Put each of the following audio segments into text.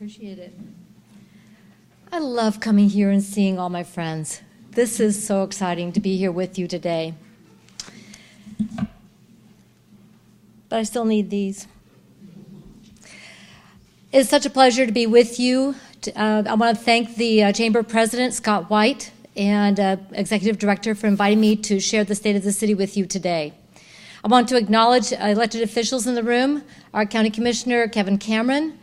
Appreciate it. I love coming here and seeing all my friends. This is so exciting to be here with you today. But I still need these. It's such a pleasure to be with you. I want to thank the Chamber President, Scott White, and Executive Director for inviting me to share the state of the city with you today. I want to acknowledge elected officials in the room, our County Commissioner, Kevin Cameron,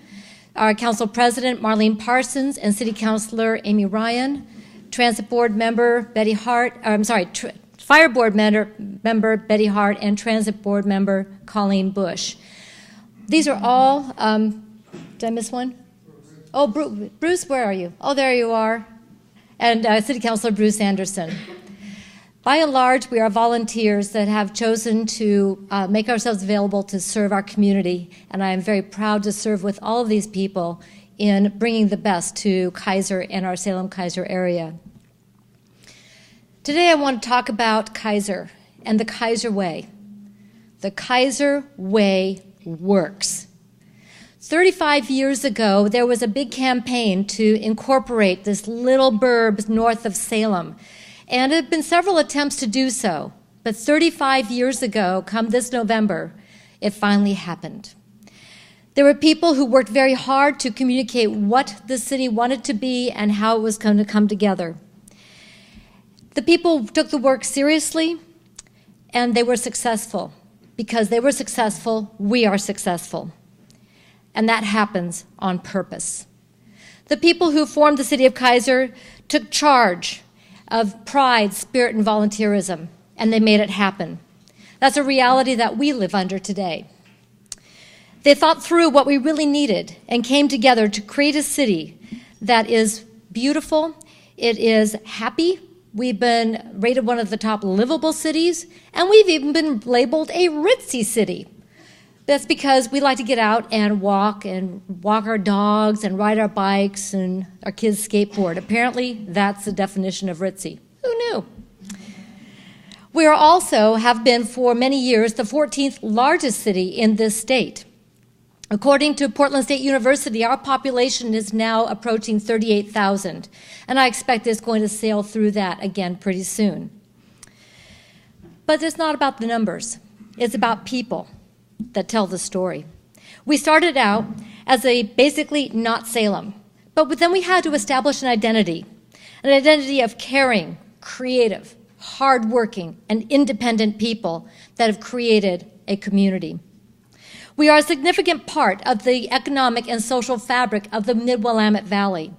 our Council President, Marlene Parsons, and City Councilor, Amy Ryan, Transit Board Member, Betty Hart, Fire Board member, Betty Hart, and Transit Board Member, Colleen Bush. These are all, did I miss one? Oh, Bruce, where are you? Oh, there you are. And City Councilor Bruce Anderson. By and large, we are volunteers that have chosen to make ourselves available to serve our community, and I am very proud to serve with all of these people in bringing the best to Keizer and our Salem-Keizer area. Today I want to talk about Keizer and the Keizer way. The Keizer way works. 35 years ago, there was a big campaign to incorporate this little burb north of Salem. And there have been several attempts to do so, but 35 years ago, come this November, it finally happened. There were people who worked very hard to communicate what the city wanted to be and how it was going to come together. The people took the work seriously, and they were successful. Because they were successful, we are successful. And that happens on purpose. The people who formed the city of Keizer took charge of pride, spirit, and volunteerism, and they made it happen. That's a reality that we live under today. They thought through what we really needed and came together to create a city that is beautiful, it is happy, we've been rated one of the top livable cities, and we've even been labeled a ritzy city. That's because we like to get out and walk our dogs and ride our bikes and our kids skateboard. Apparently, that's the definition of ritzy. Who knew? We are also have been for many years the 14th largest city in this state. According to Portland State University, our population is now approaching 38,000, and I expect it's going to sail through that again pretty soon. But it's not about the numbers. It's about people that tell the story. We started out as a basically not Salem, but then we had to establish an identity of caring, creative, hardworking, and independent people that have created a community. We are a significant part of the economic and social fabric of the Mid-Willamette Valley.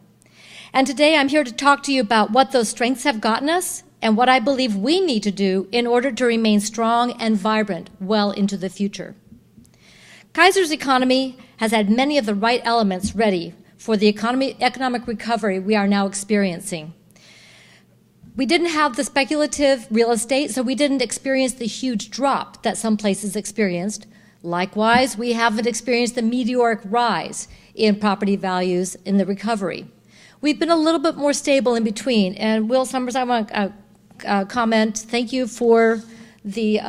And today I'm here to talk to you about what those strengths have gotten us and what I believe we need to do in order to remain strong and vibrant well into the future. Keizer's economy has had many of the right elements ready for the economic recovery we are now experiencing. We didn't have the speculative real estate, so we didn't experience the huge drop that some places experienced. Likewise, we haven't experienced the meteoric rise in property values in the recovery. We've been a little bit more stable in between, and Will Summers, I want to comment, thank you for the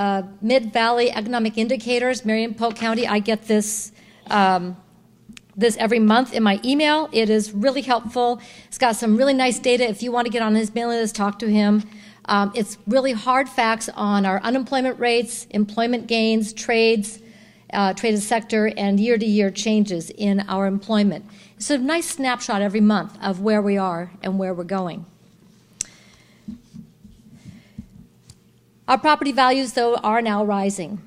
Mid-Valley Economic Indicators, Marion Polk County. I get this every month in my email. It is really helpful. It's got some really nice data. If you want to get on his mailing list, talk to him. It's really hard facts on our unemployment rates, employment gains, trades, traded sector, and year-to-year changes in our employment. It's a nice snapshot every month of where we are and where we're going. Our property values, though, are now rising.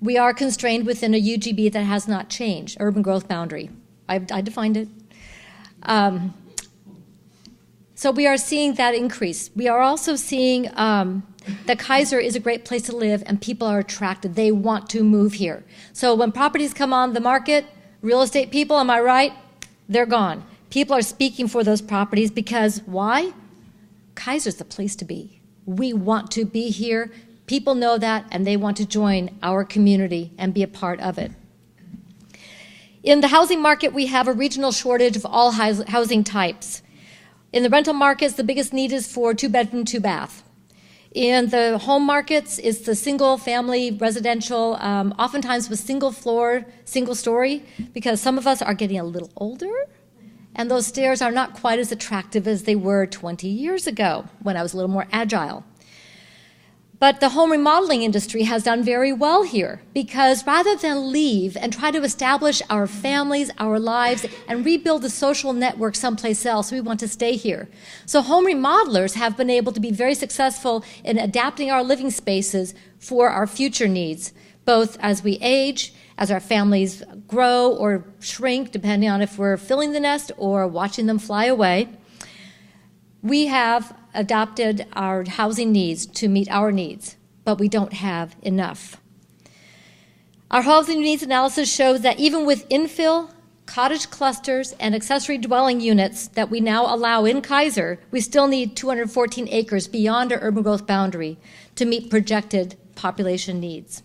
We are constrained within a UGB that has not changed, urban growth boundary. I defined it. So we are seeing that increase. We are also seeing that Keizer is a great place to live and people are attracted. They want to move here. So when properties come on the market, real estate people, am I right? They're gone. People are speaking for those properties because why? Keizer's the place to be. We want to be here. People know that, and they want to join our community and be a part of it. In the housing market, we have a regional shortage of all housing types. In the rental markets, the biggest need is for two-bedroom, two-bath. In the home markets, it's the single-family residential, oftentimes with single-floor, single-story, because some of us are getting a little older, And those stairs are not quite as attractive as they were 20 years ago when I was a little more agile. But the home remodeling industry has done very well here because rather than leave and try to establish our families, our lives, and rebuild the social network someplace else, we want to stay here. So home remodelers have been able to be very successful in adapting our living spaces for our future needs, both as we age, as our families grow or shrink, depending on if we're filling the nest or watching them fly away. We have adopted our housing needs to meet our needs, but we don't have enough. Our housing needs analysis shows that even with infill, cottage clusters, and accessory dwelling units that we now allow in Keizer, we still need 214 acres beyond our urban growth boundary to meet projected population needs.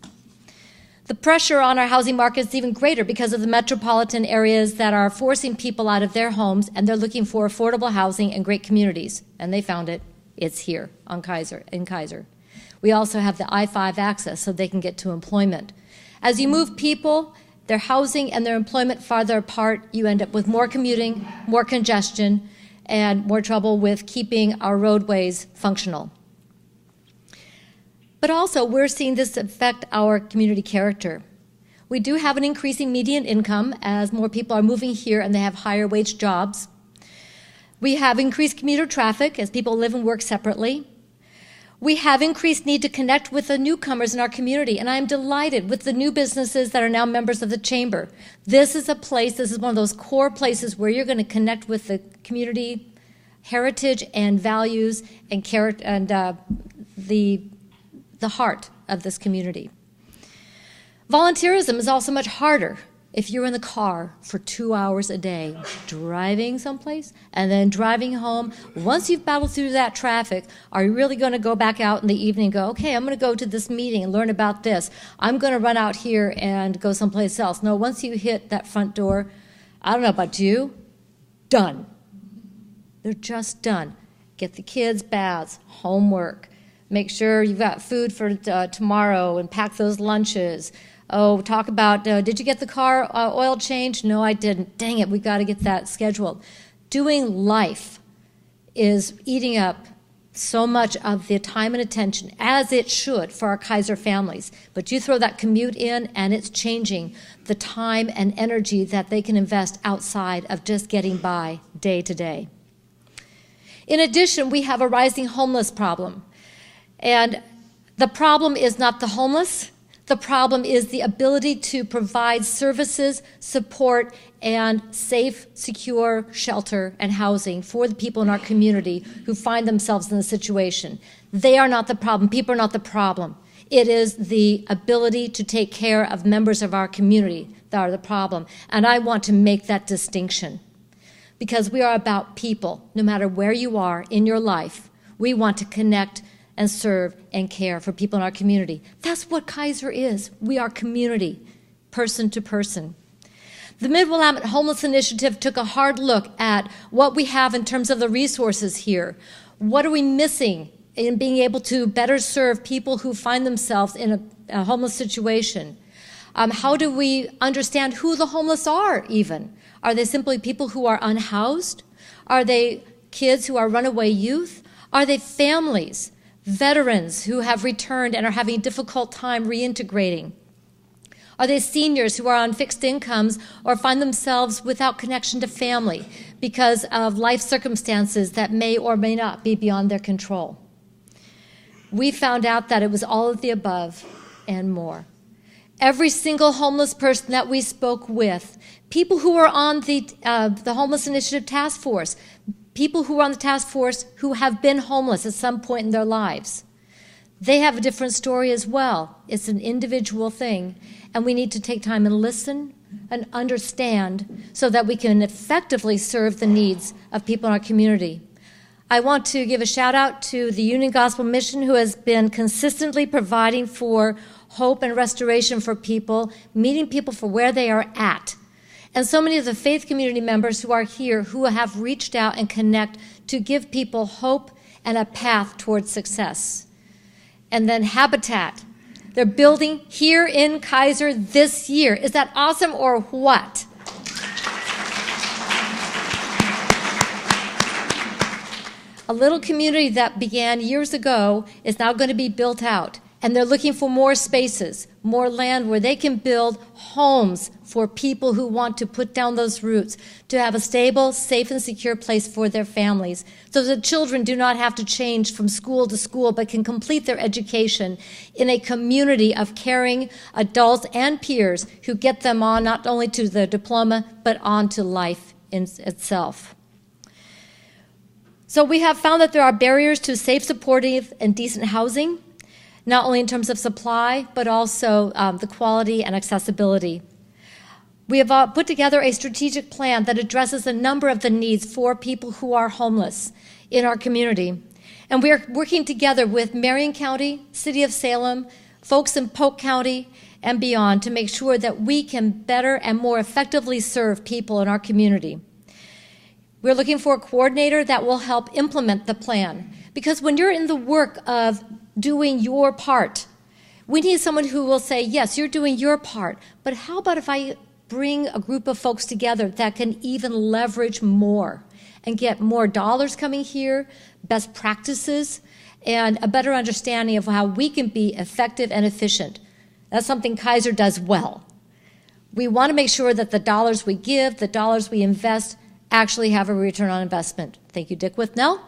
The pressure on our housing market is even greater because of the metropolitan areas that are forcing people out of their homes, and they're looking for affordable housing and great communities. And they found it. It's here in Keizer. We also have the I-5 access so they can get to employment. As you move people, their housing and their employment farther apart, you end up with more commuting, more congestion, and more trouble with keeping our roadways functional. But also, we're seeing this affect our community character. We do have an increasing median income as more people are moving here and they have higher wage jobs. We have increased commuter traffic as people live and work separately. We have increased need to connect with the newcomers in our community, and I'm delighted with the new businesses that are now members of the Chamber. This is one of those core places where you're going to connect with the community heritage and values and character and the heart of this community. Volunteerism is also much harder if you're in the car for 2 hours a day, driving someplace and then driving home. Once you've battled through that traffic, are you really going to go back out in the evening and go, okay, I'm going to go to this meeting and learn about this. I'm going to run out here and go someplace else. No, once you hit that front door, I don't know about you, done. They're just done. Get the kids baths, homework. Make sure you've got food for tomorrow and pack those lunches. Oh, talk about, did you get the car oil changed? No, I didn't. Dang it, we got to get that scheduled. Doing life is eating up so much of the time and attention, as it should for our Keizer families. But you throw that commute in, and it's changing the time and energy that they can invest outside of just getting by day to day. In addition, we have a rising homeless problem. And the problem is not the homeless. The problem is the ability to provide services, support, and safe, secure shelter and housing for the people in our community who find themselves in the situation. They are not the problem. People are not the problem. It is the ability to take care of members of our community that are the problem. And I want to make that distinction because we are about people. No matter where you are in your life, we want to connect and serve and care for people in our community. That's what Keizer is. We are community, person to person. The Mid-Willamette Homeless Initiative took a hard look at what we have in terms of the resources here. What are we missing in being able to better serve people who find themselves in a homeless situation? How do we understand who the homeless are even? Are they simply people who are unhoused? Are they kids who are runaway youth? Are they families? Veterans who have returned and are having a difficult time reintegrating? Are they seniors who are on fixed incomes or find themselves without connection to family because of life circumstances that may or may not be beyond their control? We found out that it was all of the above and more. Every single homeless person that we spoke with, people who are on the Homeless Initiative Task Force, people who are on the task force who have been homeless at some point in their lives. They have a different story as well. It's an individual thing, and we need to take time and listen and understand so that we can effectively serve the needs of people in our community. I want to give a shout out to the Union Gospel Mission, who has been consistently providing for hope and restoration for people, meeting people for where they are at. And so many of the faith community members who are here who have reached out and connect to give people hope and a path towards success. And then Habitat. They're building here in Keizer this year. Is that awesome or what? A little community that began years ago is now going to be built out. And they're looking for more spaces, more land where they can build homes for people who want to put down those roots, to have a stable, safe, and secure place for their families, so that children do not have to change from school to school, but can complete their education in a community of caring adults and peers who get them on not only to the diploma, but on to life in itself. So we have found that there are barriers to safe, supportive, and decent housing, not only in terms of supply, but also the quality and accessibility. We have put together a strategic plan that addresses a number of the needs for people who are homeless in our community. And we are working together with Marion County, City of Salem, folks in Polk County, and beyond to make sure that we can better and more effectively serve people in our community. We're looking for a coordinator that will help implement the plan. Because when you're in the work of doing your part, we need someone who will say, yes, you're doing your part, but how about if I bring a group of folks together that can even leverage more and get more dollars coming here, best practices, and a better understanding of how we can be effective and efficient. That's something Keizer does well. We want to make sure that the dollars we give, the dollars we invest, actually have a return on investment. Thank you, Dick Withnell.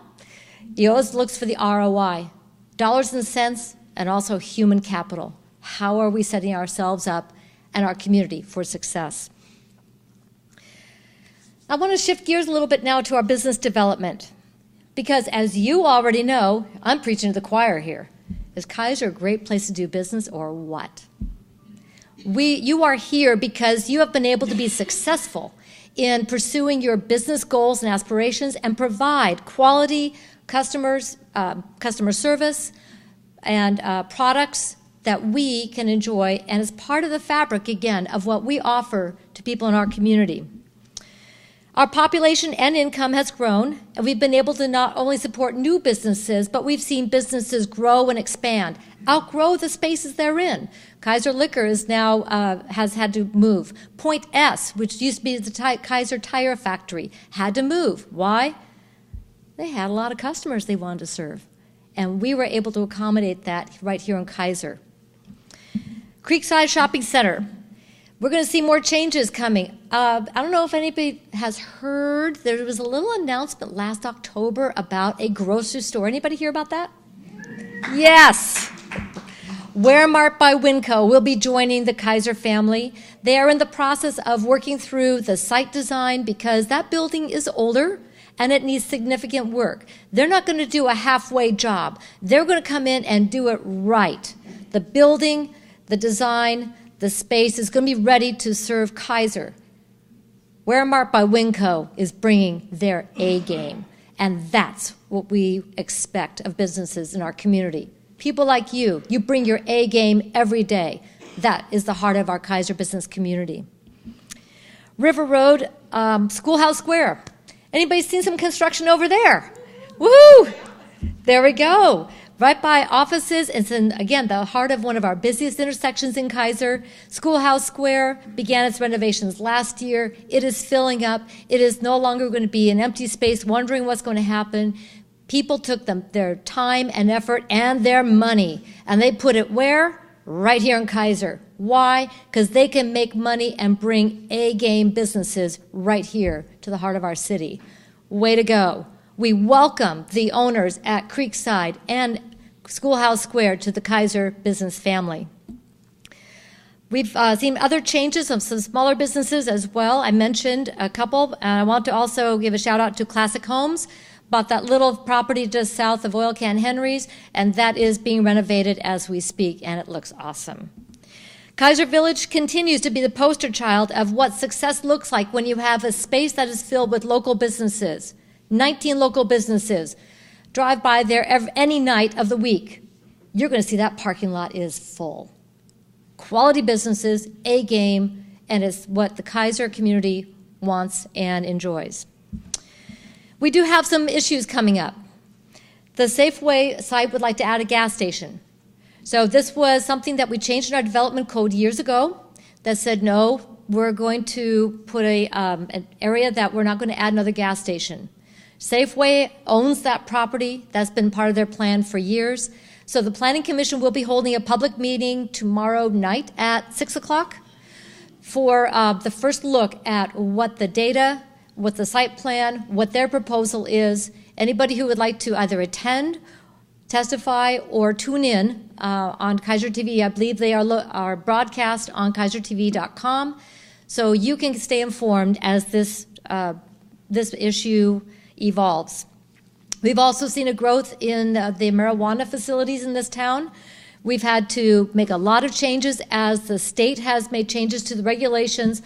He always looks for the ROI. Dollars and cents, and also human capital. How are we setting ourselves up and our community for success? I want to shift gears a little bit now to our business development. Because as you already know, I'm preaching to the choir here. Is Keizer a great place to do business or what? You are here because you have been able to be successful in pursuing your business goals and aspirations and provide quality customer service and products that we can enjoy, and is part of the fabric, again, of what we offer to people in our community. Our population and income has grown, and we've been able to not only support new businesses, but we've seen businesses grow and expand, outgrow the spaces they're in. Keizer Liquor is now has had to move. Point S, which used to be the Keizer Tire Factory, had to move. Why? They had a lot of customers they wanted to serve, and we were able to accommodate that right here in Keizer. Creekside Shopping Center. We're going to see more changes coming. I don't know if anybody has heard, there was a little announcement last October about a grocery store. Anybody hear about that? Yes. Waremart by Winco will be joining the Keizer family. They are in the process of working through the site design because that building is older and it needs significant work. They're not going to do a halfway job. They're going to come in and do it right. The building, the design, the space is going to be ready to serve Keizer. Waremart by Winco is bringing their A game, and that's what we expect of businesses in our community. People like you bring your A game every day. That is the heart of our Keizer business community. River Road, Schoolhouse Square. Anybody seen some construction over there? Woo! There we go. Right by offices, it's in, again, the heart of one of our busiest intersections in Keizer. Schoolhouse Square began its renovations last year. It is filling up. It is no longer going to be an empty space wondering what's going to happen. People took their time and effort and their money, and they put it where? Right here in Keizer. Why? Because they can make money and bring A-game businesses right here to the heart of our city. Way to go. We welcome the owners at Creekside and Schoolhouse Square to the Keizer business family. We've seen other changes of some smaller businesses as well. I mentioned a couple, and I want to also give a shout out to Classic Homes. Bought that little property just south of Oil Can Henry's, and that is being renovated as we speak, and it looks awesome. Keizer Village continues to be the poster child of what success looks like when you have a space that is filled with local businesses. 19 local businesses. Drive by there any night of the week. You're going to see that parking lot is full. Quality businesses, A game, and it's what the Keizer community wants and enjoys. We do have some issues coming up. The Safeway site would like to add a gas station. So this was something that we changed in our development code years ago that said, no, we're going to put an area that we're not going to add another gas station. Safeway owns that property. That's been part of their plan for years. So the Planning Commission will be holding a public meeting tomorrow night at 6 o'clock for the first look at what the data, what the site plan, what their proposal is. Anybody who would like to either attend, testify, or tune in on Keizer TV, I believe they are broadcast on keizertv.com, so you can stay informed as this issue evolves. We've also seen a growth in the marijuana facilities in this town. We've had to make a lot of changes as the state has made changes to the regulations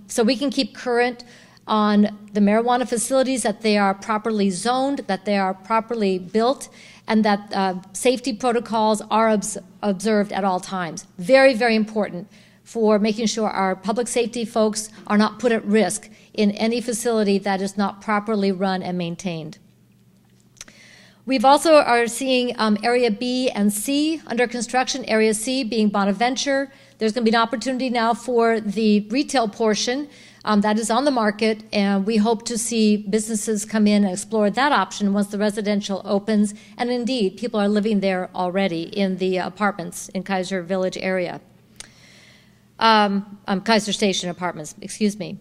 so we can keep current on the marijuana facilities, that they are properly zoned, that they are properly built, and that safety protocols are observed at all times. Very, very important for making sure our public safety folks are not put at risk in any facility that is not properly run and maintained. We've also are seeing Area B and C under construction, Area C being Bonaventure. There's going to be an opportunity now for the retail portion that is on the market, and we hope to see businesses come in and explore that option once the residential opens. And indeed, people are living there already in the apartments in Keizer Village area. Keizer Station apartments, excuse me.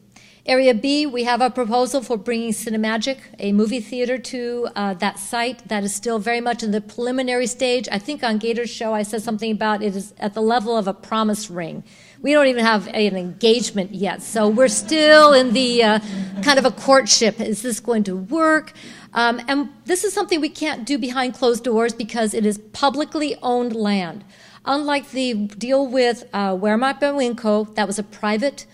Area B, we have a proposal for bringing Cinemagic, a movie theater, to that site. That is still very much in the preliminary stage. I think on Gator's show I said something about it is at the level of a promise ring. We don't even have an engagement yet, so we're still in the kind of a courtship. Is this going to work? And this is something we can't do behind closed doors because it is publicly owned land. Unlike the deal with Wehrmacht by Winco, that was a private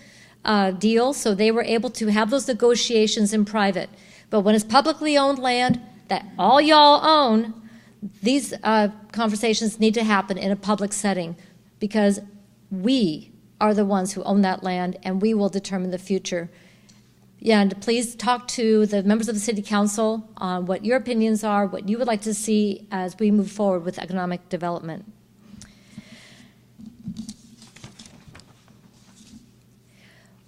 deal, so they were able to have those negotiations in private. But when it's publicly owned land that all y'all own, these conversations need to happen in a public setting because we are the ones who own that land and we will determine the future. Yeah, and please talk to the members of the City Council on what your opinions are, what you would like to see as we move forward with economic development.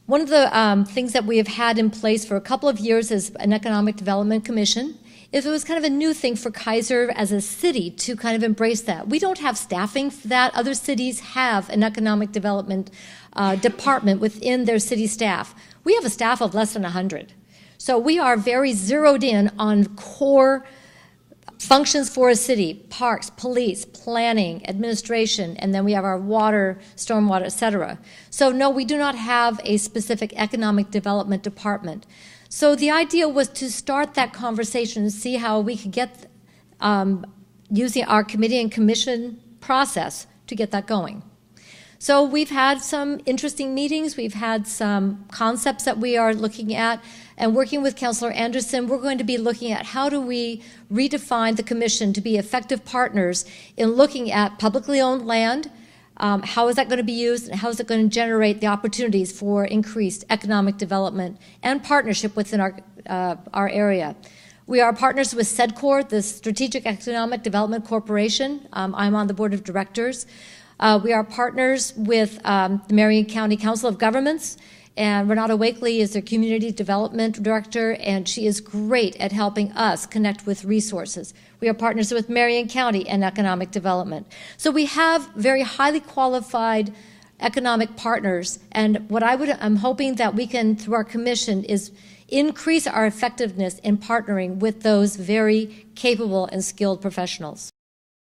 One of the things that we have had in place for a couple of years is an Economic Development Commission. It was kind of a new thing for Keizer as a city to kind of embrace that. We don't have staffing for that. Other cities have an economic development department within their city staff. We have a staff of less than 100. So we are very zeroed in on core functions for a city: parks, police, planning, administration, and then we have our water, stormwater, etc. So no, we do not have a specific economic development department. So the idea was to start that conversation and see how we could get, using our committee and commission process to get that going. So we've had some interesting meetings. We've had some concepts that we are looking at. And working with Councillor Anderson, we're going to be looking at how do we redefine the commission to be effective partners in looking at publicly owned land. How is that going to be used, and how is it going to generate the opportunities for increased economic development and partnership within our area. We are partners with SEDCOR, the Strategic Economic Development Corporation. I'm on the board of directors. We are partners with the Marion County Council of Governments, and Renata Wakely is their Community Development Director, and she is great at helping us connect with resources. We are partners with Marion County and Economic Development. So we have very highly qualified economic partners, and what I'm hoping that we can, through our commission, is increase our effectiveness in partnering with those very capable and skilled professionals.